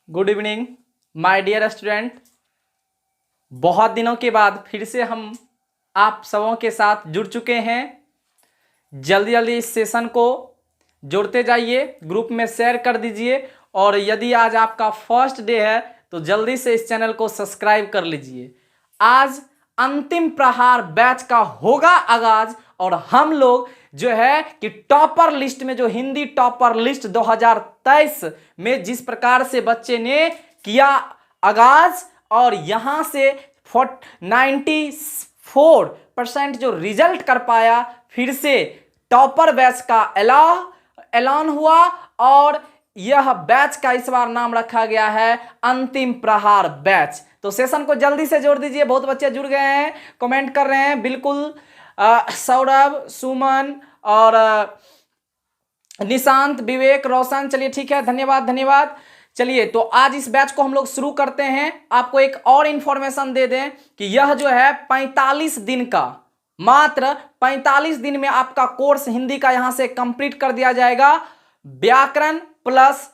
Good evening my dear student. बहुत दिनों के बाद फिर से हम आप सबों के साथ जुड़ चुके हैं। जल्दी जल्दी इस सेशन को जोड़ते जाइए, ग्रुप में शेयर कर दीजिए और यदि आज आपका फर्स्ट डे है तो जल्दी से इस चैनल को सब्सक्राइब कर लीजिए। आज अंतिम प्रहार बैच का होगा आगाज और हम लोग जो है कि टॉपर लिस्ट में, जो हिंदी टॉपर लिस्ट 2023 में जिस प्रकार से बच्चे ने किया आगाज और यहां से 94% जो रिजल्ट कर पाया, फिर से टॉपर बैच का ऐलान हुआ और यह बैच का इस बार नाम रखा गया है अंतिम प्रहार बैच। तो सेशन को जल्दी से जोड़ दीजिए। बहुत बच्चे जुड़ गए हैं, कमेंट कर रहे हैं। बिल्कुल सौरभ, सुमन और निशांत, विवेक, रोशन, चलिए ठीक है, धन्यवाद धन्यवाद। चलिए तो आज इस बैच को हम लोग शुरू करते हैं। आपको एक और इंफॉर्मेशन दे दें कि यह जो है 45 दिन का, मात्र 45 दिन में आपका कोर्स हिंदी का यहां से कंप्लीट कर दिया जाएगा। व्याकरण प्लस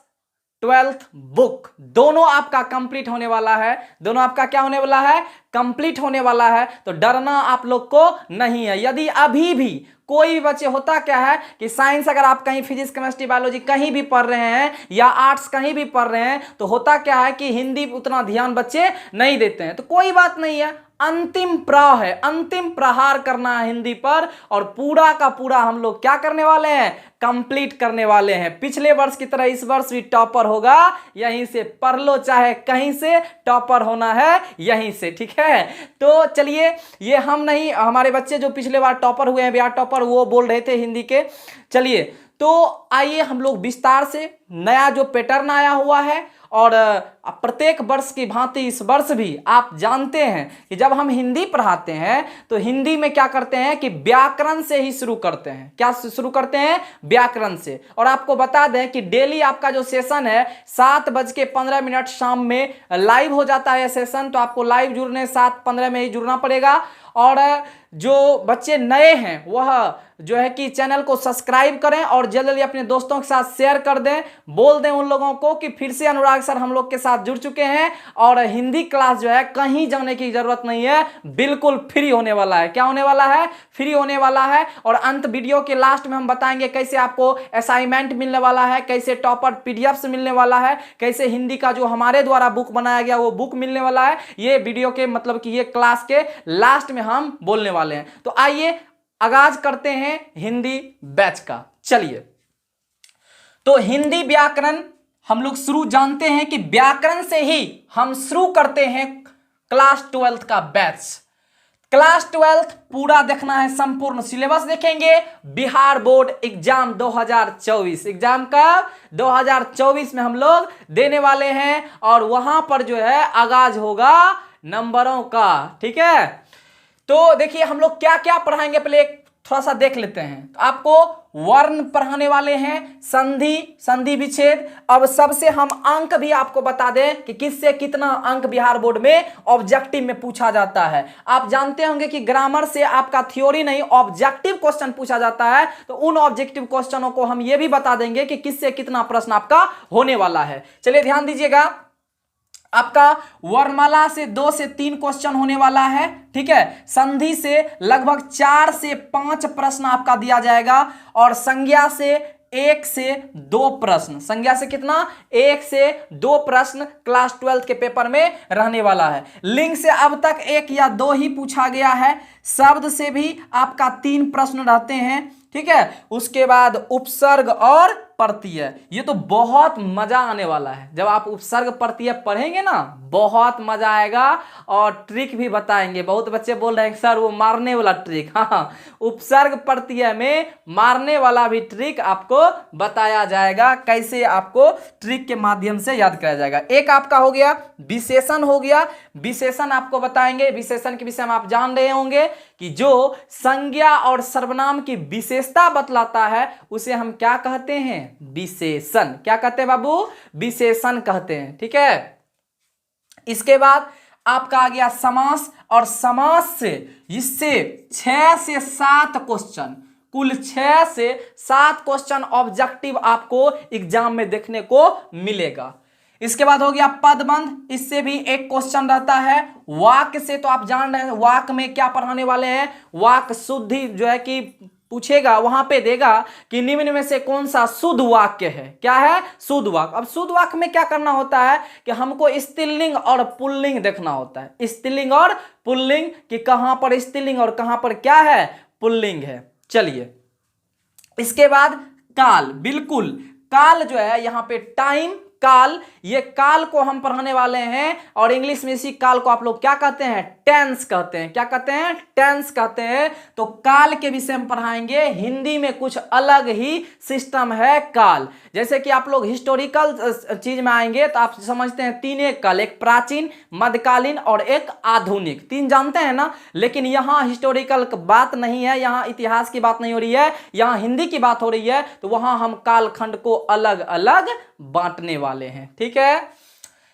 12th बुक दोनों आपका कंप्लीट होने वाला है। दोनों आपका क्या होने वाला है? कंप्लीट होने वाला है। तो डरना आप लोग को नहीं है। यदि अभी भी कोई बच्चे, होता क्या है कि साइंस अगर आप कहीं फिजिक्स, केमिस्ट्री, बायोलॉजी कहीं भी पढ़ रहे हैं या आर्ट्स कहीं भी पढ़ रहे हैं तो होता क्या है कि हिंदी उतना ध्यान बच्चे नहीं देते हैं। तो कोई बात नहीं है, अंतिम है, अंतिम प्रहार करना है हिंदी पर और पूरा का पूरा हम लोग क्या करने वाले हैं? कंप्लीट करने वाले हैं। पिछले वर्ष की तरह इस वर्ष भी टॉपर होगा, यहीं से पढ़ लो, चाहे कहीं से टॉपर होना है यहीं से, ठीक है। तो चलिए, ये हम नहीं, हमारे बच्चे जो पिछले बार टॉपर हुए हैं, बिहार टॉपर, वो बोल रहे थे हिंदी के। चलिए तो आइए हम लोग विस्तार से नया जो पैटर्न आया हुआ है और प्रत्येक वर्ष की भांति इस वर्ष भी आप जानते हैं कि जब हम हिंदी पढ़ाते हैं तो हिंदी में क्या करते हैं कि व्याकरण से ही शुरू करते हैं। क्या शुरू करते हैं? व्याकरण से। और आपको बता दें कि डेली आपका जो सेशन है 7:15 शाम में लाइव हो जाता है सेशन। तो आपको लाइव जुड़ने 7:15 में ही जुड़ना पड़ेगा। और जो बच्चे नए हैं वह जो है कि चैनल को सब्सक्राइब करें और जल्दी जल्दी अपने दोस्तों के साथ शेयर कर दें। बोल दें उन लोगों को कि फिर से अनुराग सर हम लोग के साथ जुड़ चुके हैं और हिंदी क्लास जो है कहीं जाने की जरूरत नहीं है, बिल्कुल फ्री होने वाला है। क्या होने वाला है? फ्री होने वाला है। और अंत वीडियो के लास्ट में हम बताएंगे कैसे आपको असाइनमेंट मिलने वाला है, कैसे टॉपर पीडीएफ से मिलने वाला है, कैसे हिंदी का जो हमारे द्वारा बुक बनाया गया वो बुक मिलने वाला है। ये वीडियो के मतलब कि ये क्लास के लास्ट में हम बोलने वाले हैं। तो आइए आगाज करते हैं हिंदी बैच का। चलिए तो हिंदी व्याकरण हम लोग शुरू जानते हैं कि व्याकरण से ही हम शुरू करते हैं क्लास 12th का बैच। क्लास 12th पूरा देखना है, संपूर्ण सिलेबस देखेंगे। बिहार बोर्ड एग्जाम 2024, एग्जाम का 2024 में हम लोग देने वाले हैं और वहां पर जो है आगाज होगा नंबरों का, ठीक है। तो देखिए हम लोग क्या क्या पढ़ाएंगे, पहले एक थोड़ा सा देख लेते हैं। तो आपको वर्ण पढ़ाने वाले हैं, संधि विच्छेद। अब सबसे हम अंक भी आपको बता दें कि किससे कितना अंक बिहार बोर्ड में ऑब्जेक्टिव में पूछा जाता है। आप जानते होंगे कि ग्रामर से आपका थ्योरी नहीं, ऑब्जेक्टिव क्वेश्चन पूछा जाता है। तो उन ऑब्जेक्टिव क्वेश्चनों को हम ये भी बता देंगे कि किससे कितना प्रश्न आपका होने वाला है। चलिए ध्यान दीजिएगा, आपका वर्णमाला से 2 से 3 क्वेश्चन होने वाला है, ठीक है। संधि से लगभग 4 से 5 प्रश्न आपका दिया जाएगा और संज्ञा से 1 से 2 प्रश्न। संज्ञा से कितना? 1 से 2 प्रश्न क्लास 12 के पेपर में रहने वाला है। लिंग से अब तक 1 या 2 ही पूछा गया है। शब्द से भी आपका 3 प्रश्न रहते हैं, ठीक है। उसके बाद उपसर्ग और प्रत्यय, ये तो बहुत मजा आने वाला है। जब आप उपसर्ग प्रत्यय पढ़ेंगे ना, बहुत मजा आएगा और ट्रिक भी बताएंगे। बहुत बच्चे बोल रहे हैं सर वो मारने वाला ट्रिक, हाँ, उपसर्ग प्रत्यय में मारने वाला भी ट्रिक आपको बताया जाएगा, कैसे आपको ट्रिक के माध्यम से याद कराया जाएगा। एक आपका हो गया विशेषण, हो गया विशेषण आपको बताएंगे। विशेषण के विषय में आप जान रहे होंगे कि जो संज्ञा और सर्वनाम की विशेषता बतलाता है उसे हम क्या कहते हैं? विशेषण। क्या कहते हैं बाबू? विशेषण कहते हैं, ठीक है। इसके बाद आपका आ गया समास और समास से इससे 6 से 7 क्वेश्चन, कुल 6 से 7 क्वेश्चन ऑब्जेक्टिव आपको एग्जाम में देखने को मिलेगा। इसके बाद हो गया पदबंध, इससे भी एक क्वेश्चन रहता है। वाक्य से तो आप जान रहे हैं वाक्य में क्या पढ़ाने वाले हैं, वाक्य शुद्धि जो है कि पूछेगा, वहां पे देगा कि निम्न में से कौन सा शुद्ध वाक्य है। क्या है? शुद्ध वाक्य। अब शुद्ध वाक्य में क्या करना होता है कि हमको स्त्रीलिंग और पुल्लिंग देखना होता है, स्त्रीलिंग और पुल्लिंग, कि कहां पर स्त्रीलिंग और कहां पर क्या है, पुल्लिंग है। चलिए, इसके बाद काल, बिल्कुल काल जो है यहाँ पे टाइम, काल, ये काल को हम पढ़ाने वाले हैं और इंग्लिश में इसी काल को आप लोग क्या कहते हैं, टेंस कहते हैं। क्या कहते हैं? टेंस कहते हैं। तो काल के विषय में पढ़ाएंगे। हिंदी में कुछ अलग ही सिस्टम है काल। जैसे कि आप लोग हिस्टोरिकल चीज में आएंगे तो आप समझते हैं तीन एक काल, एक प्राचीन, मध्यकालीन और एक आधुनिक, तीन जानते हैं ना। लेकिन यहाँ हिस्टोरिकल बात नहीं है, यहाँ इतिहास की बात नहीं हो रही है, यहाँ हिंदी की बात हो रही है। तो वहां हम कालखंड को अलग अलग बांटने वाले हैं। ठीक है।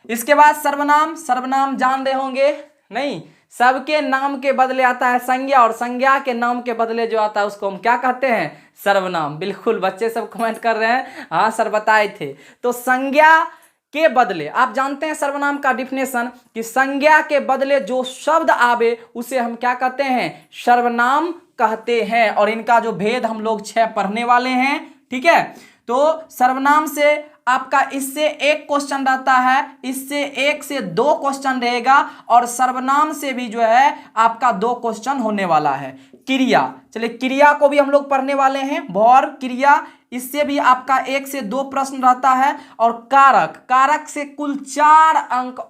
इसके बाद सर्वनाम, सर्वनाम जान रहे होंगे नहीं, सबके नाम के बदले आता है संज्ञा और संज्ञा के नाम के बदले जो आता है उसको हम क्या कहते हैं, सर्वनाम। बिल्कुल, बच्चे सब कमेंट कर रहे हैं, हाँ सर बताए थे। तो संज्ञा के बदले, आप जानते हैं सर्वनाम का डिफिनेशन कि संज्ञा के बदले जो शब्द आवे उसे हम क्या कहते हैं, सर्वनाम कहते हैं। और इनका जो भेद हम लोग 6 पढ़ने वाले हैं। ठीक है। तो सर्वनाम से आपका इससे एक क्वेश्चन रहता है, इससे 1 से 2 क्वेश्चन रहेगा और सर्वनाम से भी जो है आपका 2 क्वेश्चन होने वाला है। क्रिया, चलिए क्रिया को भी हम लोग पढ़ने वाले हैं, वर्ब क्रिया, इससे भी आपका 1 से 2 प्रश्न रहता है। और कारक, कारक से कुल 4 अंक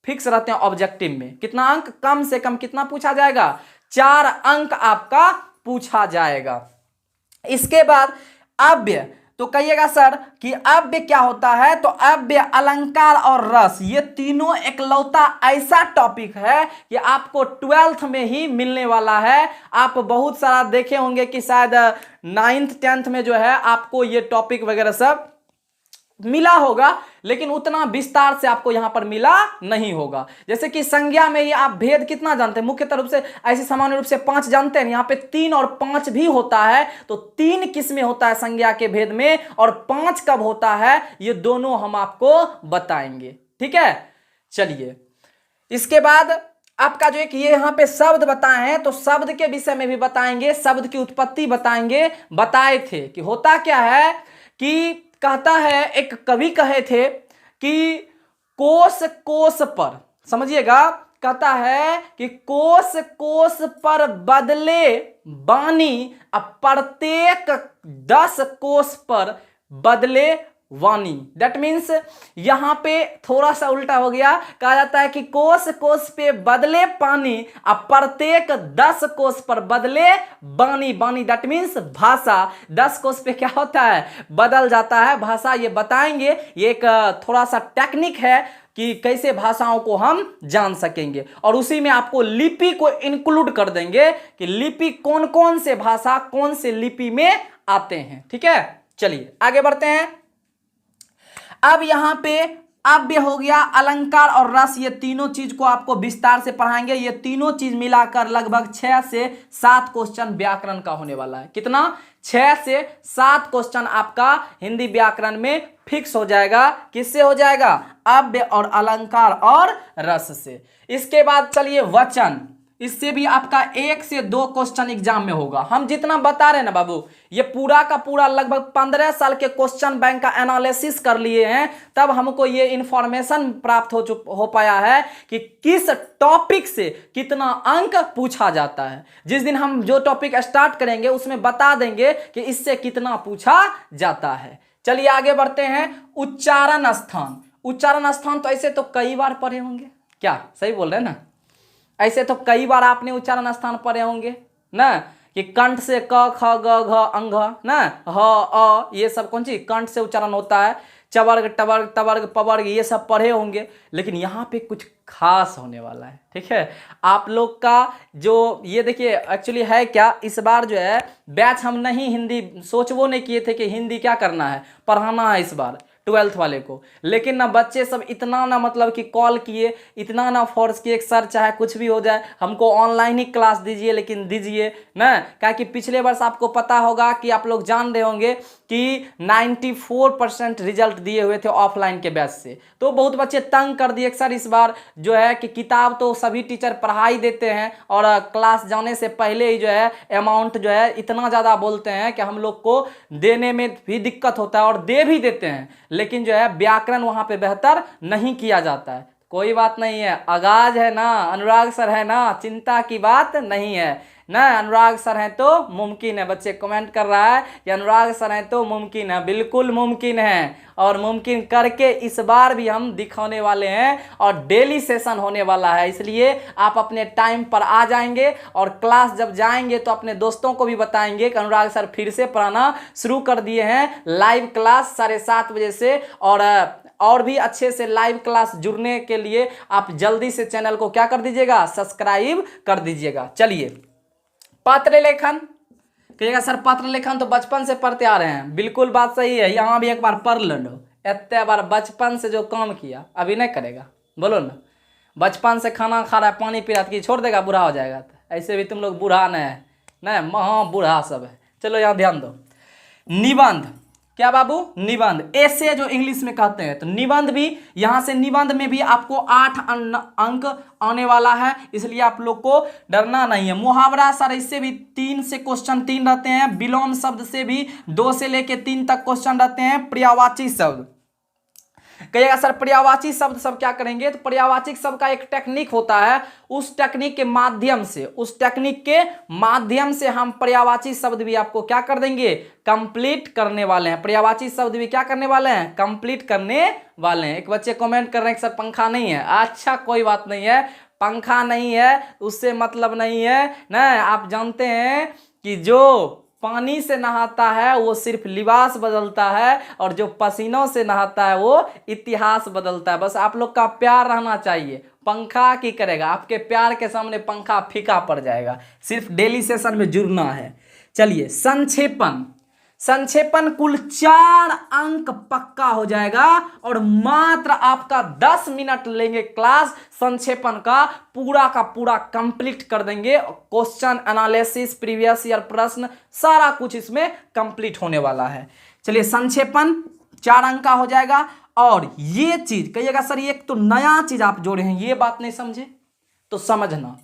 फिक्स रहते हैं ऑब्जेक्टिव में। कितना अंक? कम से कम कितना पूछा जाएगा? 4 अंक आपका पूछा जाएगा। इसके बाद अव्यय, तो कहिएगा सर कि अव्यय क्या होता है? तो अव्यय, अलंकार और रस, ये तीनों एकलौता ऐसा टॉपिक है कि आपको 12th में ही मिलने वाला है। आप बहुत सारा देखे होंगे कि शायद 9th 10th में जो है आपको ये टॉपिक वगैरह सब मिला होगा, लेकिन उतना विस्तार से आपको यहां पर मिला नहीं होगा। जैसे कि संज्ञा में ही आप भेद कितना जानते हैं? मुख्यतः रूप से ऐसे सामान्य रूप से 5 जानते हैं, यहाँ पे 3 और 5 भी होता है। तो 3 किस्में होता है संज्ञा के भेद में, और 5 कब होता है ये दोनों हम आपको बताएंगे। ठीक है। चलिए, इसके बाद आपका जो एक ये यहाँ पे शब्द बताए हैं, तो शब्द के विषय में भी बताएंगे, शब्द की उत्पत्ति बताएंगे। बताए थे कि होता क्या है कि कहता है, एक कवि कहे थे कि कोस कोस पर, समझिएगा, कहता है कि कोस कोस पर बदले बानी, अब प्रत्येक 10 कोस पर बदले वाणी। दैट मीन्स यहां पे थोड़ा सा उल्टा हो गया। कहा जाता है कि कोस कोस पे बदले पानी, अब प्रत्येक 10 कोस पर बदले बानी। बानी दैट मीन्स भाषा। 10 कोस पे क्या होता है? बदल जाता है भाषा। ये बताएंगे, ये एक थोड़ा सा टेक्निक है कि कैसे भाषाओं को हम जान सकेंगे। और उसी में आपको लिपि को इंक्लूड कर देंगे कि लिपि कौन कौन से भाषा कौन से लिपि में आते हैं। ठीक है। चलिए आगे बढ़ते हैं। अब यहां पे अव्यय हो गया, अलंकार और रस, ये तीनों चीज को आपको विस्तार से पढ़ाएंगे। ये तीनों चीज मिलाकर लगभग 6 से 7 क्वेश्चन व्याकरण का होने वाला है। कितना? 6 से 7 क्वेश्चन आपका हिंदी व्याकरण में फिक्स हो जाएगा। किससे हो जाएगा? अव्यय और अलंकार और रस से। इसके बाद चलिए वचन, इससे भी आपका 1 से 2 क्वेश्चन एग्जाम में होगा। हम जितना बता रहे हैं ना बाबू, ये पूरा का पूरा लगभग 15 साल के क्वेश्चन बैंक का एनालिसिस कर लिए हैं, तब हमको ये इंफॉर्मेशन प्राप्त हो पाया है कि किस टॉपिक से कितना अंक पूछा जाता है। जिस दिन हम जो टॉपिक स्टार्ट करेंगे उसमें बता देंगे कि इससे कितना पूछा जाता है। चलिए आगे बढ़ते हैं। उच्चारण स्थान, उच्चारण स्थान तो ऐसे तो कई बार पढ़े होंगे, क्या सही बोल रहे हैं ना? ऐसे तो कई बार आपने उच्चारण स्थान पढ़े होंगे ना, कि कंठ से क ख ग घ अंग ना, ह अ, ये सब कौन चीज कंठ से उच्चारण होता है। चवर्ग टवर्ग तवर्ग पवर्ग ये सब पढ़े होंगे, लेकिन यहाँ पे कुछ खास होने वाला है। ठीक है। आप लोग का जो ये देखिए एक्चुअली है क्या, इस बार जो है बैच हम नहीं हिंदी सोचवो नहीं किए थे कि हिंदी क्या करना है, पढ़ाना है इस बार। ट्वेल्थ वाले को। लेकिन ना बच्चे सब इतना ना मतलब कि कॉल किए, इतना ना फोर्स किए, सर चाहे कुछ भी हो जाए हमको ऑनलाइन ही क्लास दीजिए, लेकिन दीजिए ना। क्या कि पिछले वर्ष आपको पता होगा कि आप लोग जान रहे होंगे कि 94% रिजल्ट दिए हुए थे ऑफलाइन के बैच से। तो बहुत बच्चे तंग कर दिए सर इस बार जो है कि किताब तो सभी टीचर पढ़ा ही देते हैं और क्लास जाने से पहले ही जो है अमाउंट जो है इतना ज़्यादा बोलते हैं कि हम लोग को देने में भी दिक्कत होता है, और दे भी देते हैं, लेकिन जो है व्याकरण वहाँ पे बेहतर नहीं किया जाता है। कोई बात नहीं है, आगाज है ना, अनुराग सर है ना, चिंता की बात नहीं है ना। अनुराग सर हैं तो मुमकिन है, बच्चे कमेंट कर रहा है कि अनुराग सर हैं तो मुमकिन है, बिल्कुल मुमकिन है, और मुमकिन करके इस बार भी हम दिखाने वाले हैं, और डेली सेशन होने वाला है। इसलिए आप अपने टाइम पर आ जाएंगे, और क्लास जब जाएंगे तो अपने दोस्तों को भी बताएंगे कि अनुराग सर फिर से पढ़ाना शुरू कर दिए हैं, लाइव क्लास 7:30 बजे से। और भी अच्छे से लाइव क्लास जुड़ने के लिए आप जल्दी से चैनल को क्या कर दीजिएगा, सब्सक्राइब कर दीजिएगा। चलिए, पत्र लेखन कहिएगा सर, पत्र लेखन तो बचपन से पढ़ते आ रहे हैं, बिल्कुल बात सही है। यहाँ भी एक बार पढ़ लो, इतने बार बचपन से जो काम किया अभी नहीं करेगा, बोलो ना। बचपन से खाना खा रहा है, पानी पी रहा है, कि छोड़ देगा, बूढ़ा हो जाएगा। तो ऐसे भी तुम लोग बूढ़ा नहीं है, नहीं महा बूढ़ा सब है। चलो यहाँ ध्यान दो। निबंध, क्या बाबू, निबंध, ऐसे जो इंग्लिश में कहते हैं, तो निबंध भी यहां से, निबंध में भी आपको 8 अंक आने वाला है, इसलिए आप लोग को डरना नहीं है। मुहावरा सर इससे भी 3 से क्वेश्चन 3 रहते हैं। विलोम शब्द से भी 2 से लेके 3 तक क्वेश्चन रहते हैं। पर्यायवाची शब्द कहिएगा सर, पर्यायवाची शब्द सब क्या करेंगे, तो पर्यायवाची शब्द का एक टेक्निक होता है, उस टेक्निक के माध्यम से हम पर्यायवाची शब्द भी आपको क्या कर देंगे, कंप्लीट करने वाले हैं। पर्यायवाची शब्द भी क्या करने वाले हैं, कंप्लीट करने वाले हैं। एक बच्चे कमेंट कर रहे हैं कि सर पंखा नहीं है। अच्छा कोई बात नहीं है, पंखा नहीं है उससे मतलब नहीं है ना। आप जानते हैं कि जो पानी से नहाता है वो सिर्फ लिबास बदलता है, और जो पसीनों से नहाता है वो इतिहास बदलता है। बस आप लोग का प्यार रहना चाहिए। पंखा की करेगा, आपके प्यार के सामने पंखा फीका पड़ जाएगा। सिर्फ डेली सेशन में जुड़ना है। चलिए, संक्षेपण कुल 4 अंक पक्का हो जाएगा, और मात्र आपका 10 मिनट लेंगे क्लास, संक्षेपण का पूरा कंप्लीट कर देंगे। क्वेश्चन एनालिसिस, प्रीवियस ईयर प्रश्न, सारा कुछ इसमें कंप्लीट होने वाला है। चलिए, संक्षेपण 4 अंक का हो जाएगा। और ये चीज कहिएगा सर, ये एक तो नया चीज आप जोड़े हैं, ये बात नहीं समझे तो समझना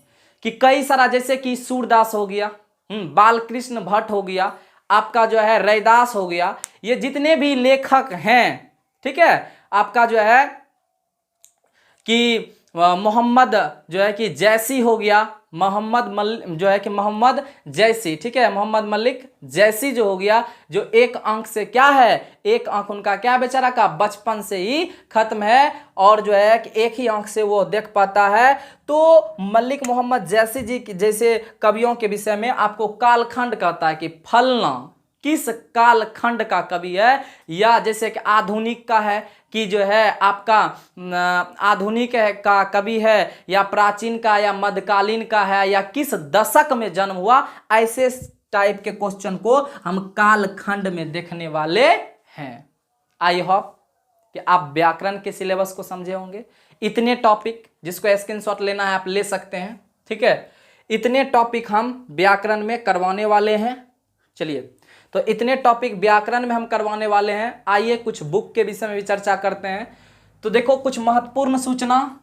कि कई सारा, जैसे कि सूरदास हो गया, बालकृष्ण भट्ट हो गया, आपका जो है रैदास हो गया, ये जितने भी लेखक हैं, ठीक है, आपका जो है कि मोहम्मद जो है कि जैसी हो गया, मोहम्मद जैसी, ठीक है, मोहम्मद मलिक जैसी जो हो गया, जो 1 अंक से क्या है, 1 अंक उनका क्या बेचारा का बचपन से ही खत्म है, और जो है कि 1 ही अंक से वो देख पाता है। तो मलिक मोहम्मद जैसी जी जैसे कवियों के विषय में आपको कालखंड कहता है कि फलना किस कालखंड का कवि है, या जैसे कि आधुनिक का है कि जो है आपका आधुनिक का कवि है, या प्राचीन का, या मध्यकालीन का है, या किस दशक में जन्म हुआ, ऐसे टाइप के क्वेश्चन को हम कालखंड में देखने वाले हैं। आई होप कि आप व्याकरण के सिलेबस को समझे होंगे। इतने टॉपिक, जिसको स्क्रीनशॉट लेना है आप ले सकते हैं, ठीक है। इतने टॉपिक हम व्याकरण में करवाने वाले हैं। चलिए, तो इतने टॉपिक व्याकरण में हम करवाने वाले हैं। आइए कुछ बुक के विषय में भी चर्चा करते हैं। तो देखो, कुछ महत्वपूर्ण सूचना,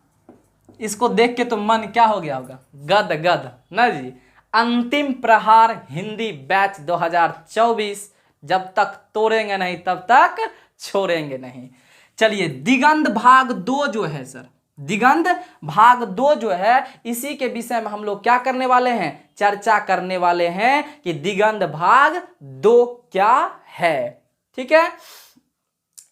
इसको देख के तो मन क्या हो गया होगा, गद ना जी। अंतिम प्रहार हिंदी बैच 2024, जब तक तोड़ेंगे नहीं तब तक छोड़ेंगे नहीं। चलिए, दिगंत भाग 2 जो है सर, दिगंत भाग 2 जो है, इसी के विषय में हम लोग क्या करने वाले हैं, चर्चा करने वाले हैं कि दिगंत भाग 2 क्या है, ठीक है।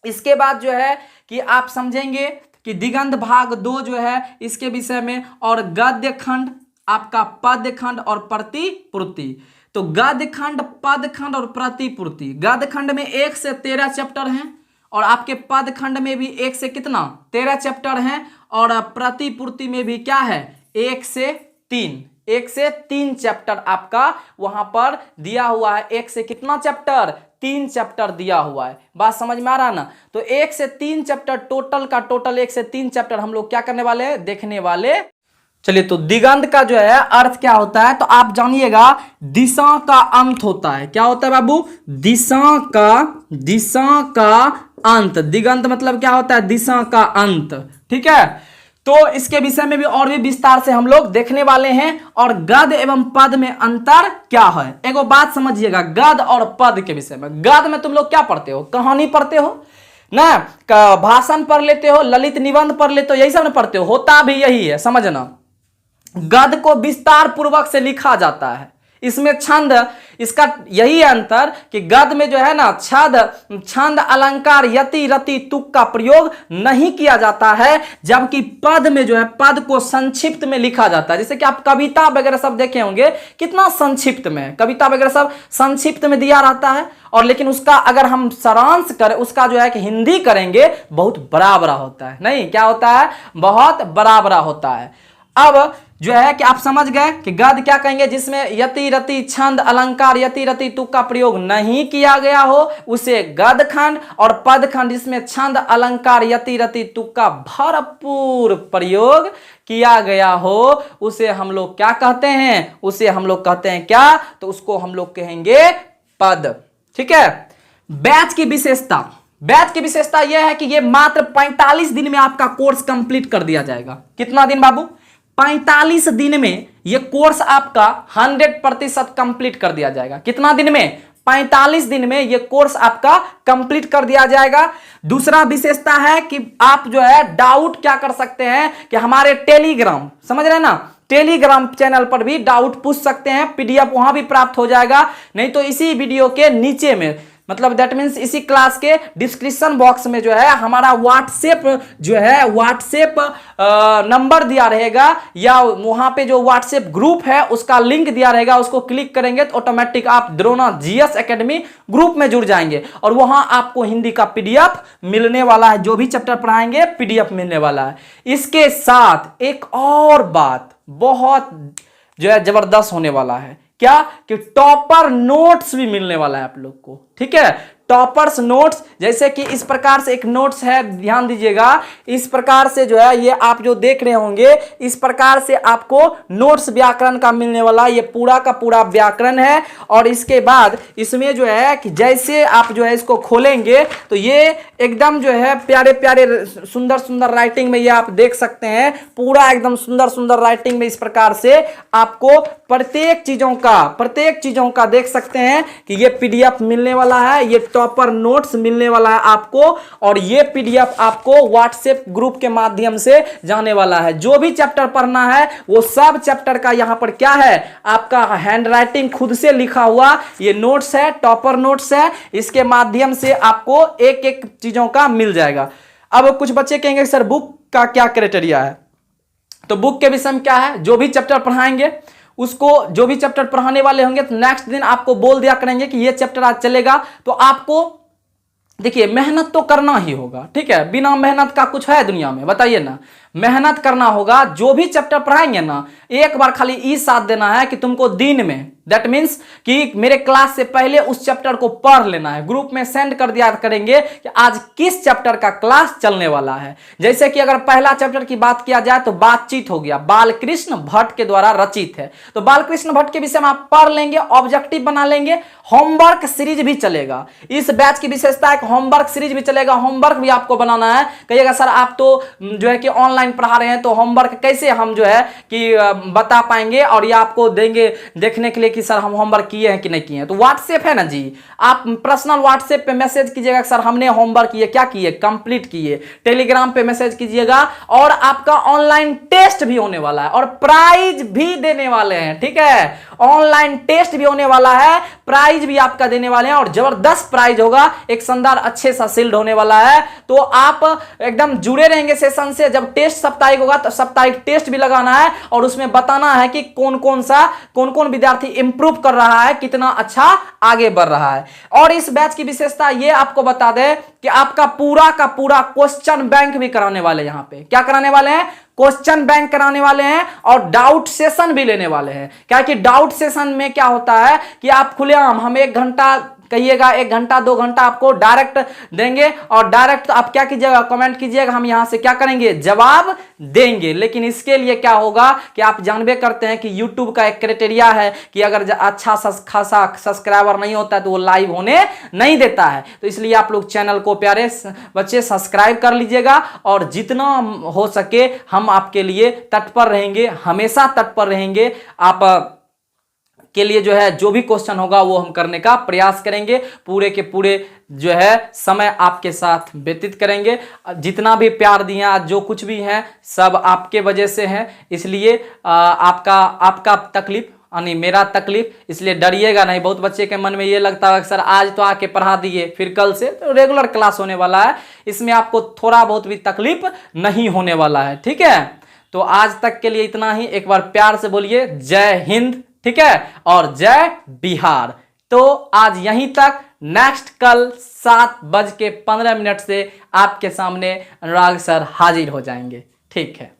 इसके बाद जो है कि आप समझेंगे कि दिगंत भाग 2 जो है, इसके विषय में, और गद्य खंड, आपका पद खंड और प्रतिपूर्ति। तो गद्य खंड, पद खंड और प्रतिपूर्ति। गद्य खंड में 1 से 13 चैप्टर हैं, और आपके पद खंड में भी 1 से कितना, 13 चैप्टर हैं, और प्रतिपूर्ति में भी क्या है, 1 से 3 चैप्टर आपका वहां पर दिया हुआ है। 1 से कितना चैप्टर, 3 चैप्टर दिया हुआ है। बात समझ में आ रहा ना? तो 1 से 3 चैप्टर टोटल का टोटल 1 से 3 चैप्टर हम लोग क्या करने वाले हैं, देखने वाले। चलिए, तो दिगंत का जो है अर्थ क्या होता है, तो आप जानिएगा दिशा का अंत होता है। क्या होता है बाबू? दिशा का अंत। दिगंत मतलब क्या होता है? दिशा का अंत। ठीक है, तो इसके विषय में भी और भी विस्तार से हम लोग देखने वाले हैं। और गद्य एवं पद में अंतर क्या है, एगो बात समझिएगा। गद्य और पद के विषय में, गद्य में तुम लोग क्या पढ़ते हो? कहानी पढ़ते हो ना, भाषण पढ़ लेते हो, ललित निबंध पढ़ लेते हो, यही सब ना पढ़ते हो। होता भी यही है, समझना। गद्य को विस्तार पूर्वक से लिखा जाता है, इसमें छंद, इसका यही अंतर कि गद्य में जो है ना छंद अलंकार यति रति तुक का प्रयोग नहीं किया जाता है, जबकि पद में जो है पद को संक्षिप्त में लिखा जाता है। जैसे कि आप कविता वगैरह सब देखे होंगे, कितना संक्षिप्त में कविता वगैरह सब संक्षिप्त में दिया रहता है। और लेकिन उसका अगर हम सारांश करें, उसका जो है कि हिंदी करेंगे, बहुत बड़ा बड़ा होता है। नहीं, क्या होता है? बहुत बड़ा बड़ा होता है। अब जो है कि आप समझ गए कि गद्य क्या कहेंगे, जिसमें यति रति छंद अलंकार यति रति तुक का प्रयोग नहीं किया गया हो, उसे गद्य खंड। और पद खंड जिसमें छंद अलंकार यति रति तुक का भरपूर प्रयोग किया गया हो, उसे हम लोग क्या कहते हैं? उसे हम लोग कहते हैं क्या? तो उसको हम लोग कहेंगे पद। ठीक है। बैच की विशेषता यह है कि यह मात्र 45 दिन में आपका कोर्स कंप्लीट कर दिया जाएगा। कितना दिन बाबू? 45 दिन में यह कोर्स आपका 100% कंप्लीट कर दिया जाएगा। कितना दिन में? 45 दिन में यह कोर्स आपका कंप्लीट कर दिया जाएगा। दूसरा विशेषता है कि आप जो है डाउट क्या कर सकते हैं कि हमारे टेलीग्राम, समझ रहे हैं ना, टेलीग्राम चैनल पर भी डाउट पूछ सकते हैं। पीडीएफ वहां भी प्राप्त हो जाएगा, नहीं तो इसी वीडियो के नीचे में, मतलब दैट मीन्स इसी क्लास के डिस्क्रिप्शन बॉक्स में जो है हमारा व्हाट्सएप नंबर दिया रहेगा, या वहां पे जो व्हाट्सएप ग्रुप है उसका लिंक दिया रहेगा। उसको क्लिक करेंगे तो ऑटोमेटिक आप द्रोणा जीएस एकेडमी ग्रुप में जुड़ जाएंगे, और वहां आपको हिंदी का पीडीएफ मिलने वाला है। जो भी चैप्टर पढ़ाएंगे पीडीएफ मिलने वाला है। इसके साथ एक और बात बहुत जो है जबरदस्त होने वाला है, क्या कि टॉपर नोट्स भी मिलने वाला है आप लोग को। ठीक है, टॉपर्स नोट्स, जैसे कि इस प्रकार से एक नोट्स है, ध्यान दीजिएगा। इस प्रकार से जो है ये आप जो देख रहे होंगे, इस प्रकार से आपको नोट्स व्याकरण का मिलने वाला, ये पूरा का पूरा व्याकरण है। और इसके बाद इसमें जो है कि जैसे आप जो है इसको खोलेंगे तो ये एकदम जो है प्यारे प्यारे सुंदर सुंदर राइटिंग में ये आप देख सकते हैं, पूरा एकदम सुंदर सुंदर राइटिंग में इस प्रकार से आपको प्रत्येक चीजों का देख सकते हैं कि ये पीडीएफ मिलने वाला है, ये टॉपर नोट्स मिलने वाला है आपको। और ये पीडीएफ आपको व्हाट्सएप ग्रुप के माध्यम से जाने वाला है। जो भी चैप्टर पढ़ना है वो सब चैप्टर का यहां पर क्या है, आपका हैंड राइटिंग खुद से लिखा हुआ ये नोट्स है, टॉपर नोट्स है। इसके माध्यम से आपको एक एक चीजों का मिल जाएगा। अब कुछ बच्चे कहेंगे सर बुक का क्या क्राइटेरिया है, तो बुक के विषय में क्या है, जो भी चैप्टर पढ़ाएंगे उसको, जो भी चैप्टर पढ़ाने वाले होंगे तो नेक्स्ट दिन आपको बोल दिया करेंगे कि ये चैप्टर आज चलेगा। तो आपको देखिए मेहनत तो करना ही होगा। ठीक है, बिना मेहनत का कुछ है दुनिया में, बताइए ना। मेहनत करना होगा। जो भी चैप्टर पढ़ाएंगे ना, एक बार खाली ई साथ देना है कि तुमको दिन में, दैट मीन्स कि मेरे क्लास से पहले उस चैप्टर को पढ़ लेना है। ग्रुप में सेंड कर दिया करेंगे कि आज किस चैप्टर का क्लास चलने वाला है। जैसे कि अगर पहला चैप्टर की बात किया जाए तो बातचीत हो गया, बालकृष्ण भट्ट के द्वारा रचित है, तो बालकृष्ण भट्ट के विषय में आप पढ़ लेंगे, ऑब्जेक्टिव बना लेंगे। होमवर्क सीरीज भी चलेगा। इस बैच की विशेषता है कि होमवर्क सीरीज भी चलेगा। होमवर्क भी आपको बनाना है। कहिएगा सर आप तो जो है कि ऑनलाइन पढ़ा रहे हैं, तो होमवर्क कैसे हम जो है कि बता पाएंगे और ये आपको देंगे देखने के लिए कि सर हम होमवर्क किए हैं कि नहीं किए हैं। तो व्हाट्सएप है ना जी, आप पर्सनल व्हाट्सएप पे मैसेज कीजिएगा सर हमने होमवर्क किए, क्या किए, कंप्लीट किए। टेलीग्राम पे मैसेज कीजिएगा। और आपका ऑनलाइन टेस्ट भी होने वाला है और प्राइज भी देने वाले हैं। ठीक है, ऑनलाइन टेस्ट भी होने वाला है, प्राइज भी आपका देने वाले हैं, और जबरदस्त प्राइज होगा। एक शानदार अच्छे सा शील्ड होने वाला है। तो आप एकदम जुड़े रहेंगे सेशन से। जब टेस्ट साप्ताहिक होगा तो साप्ताहिक टेस्ट भी लगाना है, और उसमें बताना है कि कौन कौन विद्यार्थी इंप्रूव कर रहा है, कितना अच्छा आगे बढ़ रहा है। और इस बैच की विशेषता ये आपको बता दें कि आपका पूरा का पूरा क्वेश्चन बैंक भी कराने वाले, यहां पे क्या कराने वाले हैं, क्वेश्चन बैंक कराने वाले हैं, और डाउट सेशन भी लेने वाले हैं। क्या कि डाउट सेशन में क्या होता है कि आप खुलेआम, हम 1 घंटा कहिएगा 1 घंटा 2 घंटा आपको डायरेक्ट देंगे, और डायरेक्ट आप क्या कीजिएगा, कमेंट कीजिएगा, हम यहां से क्या करेंगे, जवाब देंगे। लेकिन इसके लिए क्या होगा कि आप जानबे करते हैं कि YouTube का एक क्राइटेरिया है कि अगर अच्छा खासा सब्सक्राइबर नहीं होता है तो वो लाइव होने नहीं देता है। तो इसलिए आप लोग चैनल को प्यारे बच्चे सब्सक्राइब कर लीजिएगा, और जितना हो सके हम आपके लिए तत्पर रहेंगे, हमेशा तत्पर रहेंगे। आप के लिए जो है जो भी क्वेश्चन होगा वो हम करने का प्रयास करेंगे, पूरे के पूरे जो है समय आपके साथ व्यतीत करेंगे। जितना भी प्यार दिया, जो कुछ भी है सब आपके वजह से है, इसलिए आपका तकलीफ यानी मेरा तकलीफ, इसलिए डरिएगा नहीं। बहुत बच्चे के मन में ये लगता है सर आज तो आके पढ़ा दिए, फिर कल से तो रेगुलर क्लास होने वाला है, इसमें आपको थोड़ा बहुत भी तकलीफ नहीं होने वाला है, ठीक है। तो आज तक के लिए इतना ही। एक बार प्यार से बोलिए जय हिंद, ठीक है, और जय बिहार। तो आज यहीं तक, नेक्स्ट कल 7:15 से आपके सामने अनुराग सर हाजिर हो जाएंगे, ठीक है।